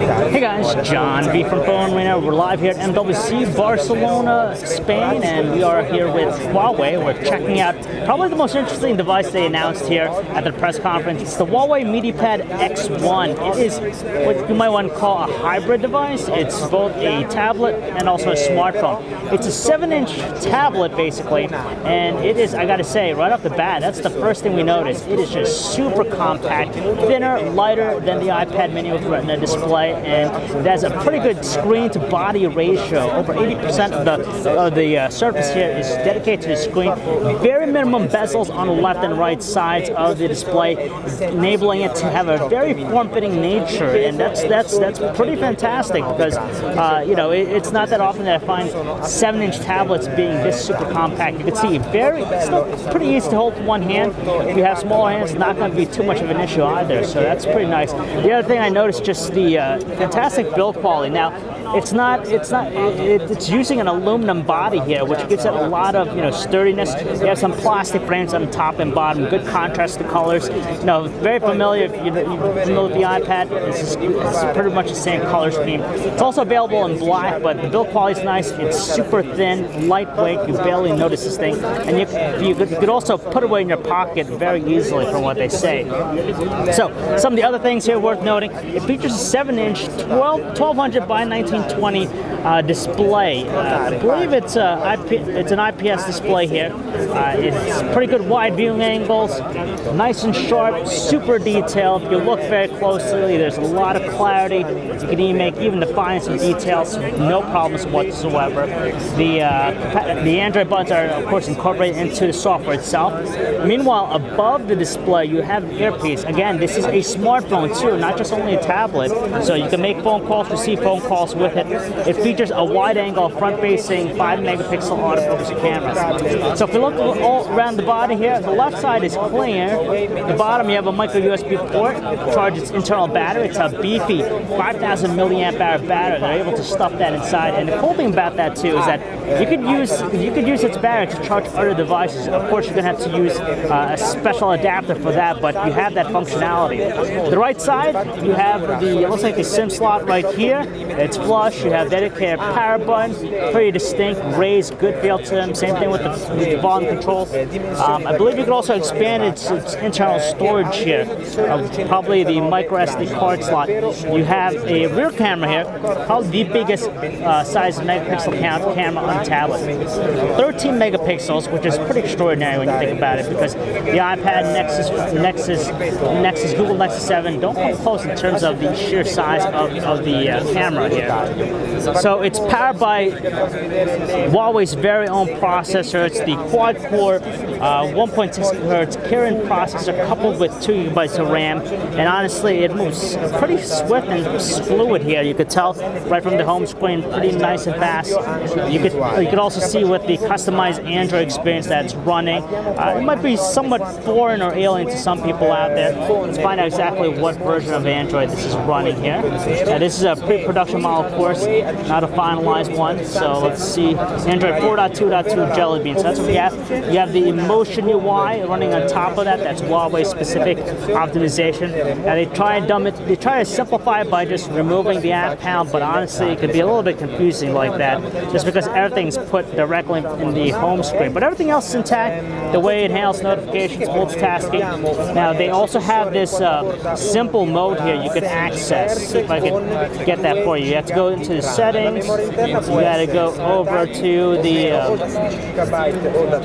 Hey guys, John V from Phone Arena. We're live here at MWC Barcelona, Spain, and we are here with Huawei. We're checking out probably the most interesting device they announced here at the press conference. It's the Huawei MediaPad X1. It is what you might want to call a hybrid device. It's both a tablet and also a smartphone. It's a 7-inch tablet basically, and it is, I gotta say, right off the bat, that's the first thing we noticed. It is just super compact, thinner, lighter than the iPad mini with Retina display, and it has a pretty good screen-to-body ratio. Over 80% of the surface here is dedicated to the screen. Very minimum bezels on the left and right sides of the display, enabling it to have a very form-fitting nature, and that's pretty fantastic because you know, it's not that often that I find 7-inch tablets being this super compact. You can see still pretty easy to hold with one hand. If you have smaller hands, it's not going to be too much of an issue either, so that's pretty nice. The other thing I noticed, just the fantastic build quality. Now, it's using an aluminum body here, which gives it a lot of, you know, sturdiness. You have some plastic frames on the top and bottom, good contrast to colors. You know, very familiar if you're familiar with the iPad. It's pretty much the same color scheme. It's also available in black, but the build quality is nice. It's super thin, lightweight. You barely notice this thing, and you could also put it away in your pocket very easily, from what they say. So, some of the other things here worth noting: it features a 7-inch 1200 by 1920 display. I believe it's an IPS display here. It's pretty good wide viewing angles, nice and sharp, super detailed. If you look very closely, there's a lot of clarity. You can even define some details, no problems whatsoever. The Android buttons are, of course, incorporated into the software itself. Meanwhile, above the display, you have an earpiece. Again, this is a smartphone too, not just only a tablet. So you can make phone calls, receive phone calls with it. It features a wide-angle, front-facing 5-megapixel autofocus camera. So if you look all around the body here, the left side is clear. The bottom, you have a micro USB port to charge its internal battery. It's a beefy 5,000 milliamp hour battery. They're able to stuff that inside. And the cool thing about that too is that you could use its battery to charge other devices. Of course, you're gonna have to use a special adapter for that, but you have that functionality. The right side, you have it looks like a SIM slot right here. It's flush. You have dedicated power button, pretty distinct, raised, good feel to them. Same thing with the volume control. I believe you could also expand its internal storage here, probably the micro SD card slot. You have a rear camera here, probably the biggest size megapixel count camera on the tablet. 13 megapixels, which is pretty extraordinary when you think about it, because the iPad, Nexus, Google Nexus 7 don't come close in terms of the sheer size of the camera here. So it's powered by Huawei's very own processor. It's the quad-core 1.6 GHz Kirin processor coupled with 2 GB of RAM, and honestly, it moves pretty swift and fluid here. You could tell right from the home screen, pretty nice and fast. You could also see with the customized Android experience that's running. It might be somewhat foreign or alien to some people out there. Let's find out exactly what version of Android this is running here. This is a pre-production model, of course, not a finalized one. So let's see, Android 4.2.2 Jelly Bean. So that's what you have. You have the Emotion UI running on top of that. That's Huawei-specific optimization. Now they try to simplify it by just removing the app panel, but honestly, it could be a little bit confusing like that, just because everything's put directly in the home screen. But everything else is intact. The way it handles notifications, multitasking. Now they also have this simple mode here you could access. See if I can get that for you. You have to go into the settings. You got to go over to the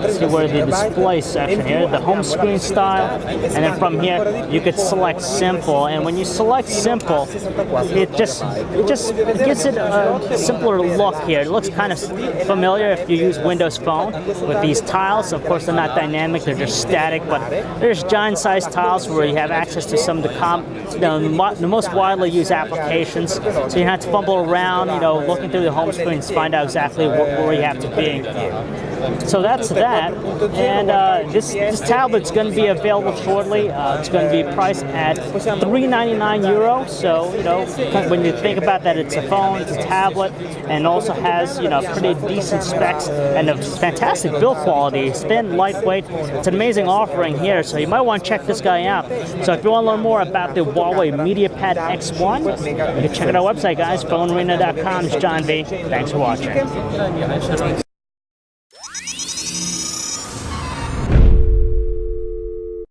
let's see where the display section here, the home screen style, and then from here you could select simple. And when you select simple, it just gives it a simpler look here. It looks kind of familiar if you use Windows Phone with these tiles. Of course, they're not dynamic; they're just static. But there's giant-sized tiles where you have access to some of the most widely used applications. So you have to fumble around, you know, looking through the home screen to find out exactly where you have to be. So that's that, and this tablet's going to be available shortly. It's going to be priced at €399. So when you think about that, it's a phone, it's a tablet, and also has pretty decent specs and a fantastic build quality. It's thin, lightweight. It's an amazing offering here. So you might want to check this guy out. So if you want to learn more about the Huawei MediaPad X1, you can check out our website, guys. PhoneArena.com. It's John V. Thanks for watching.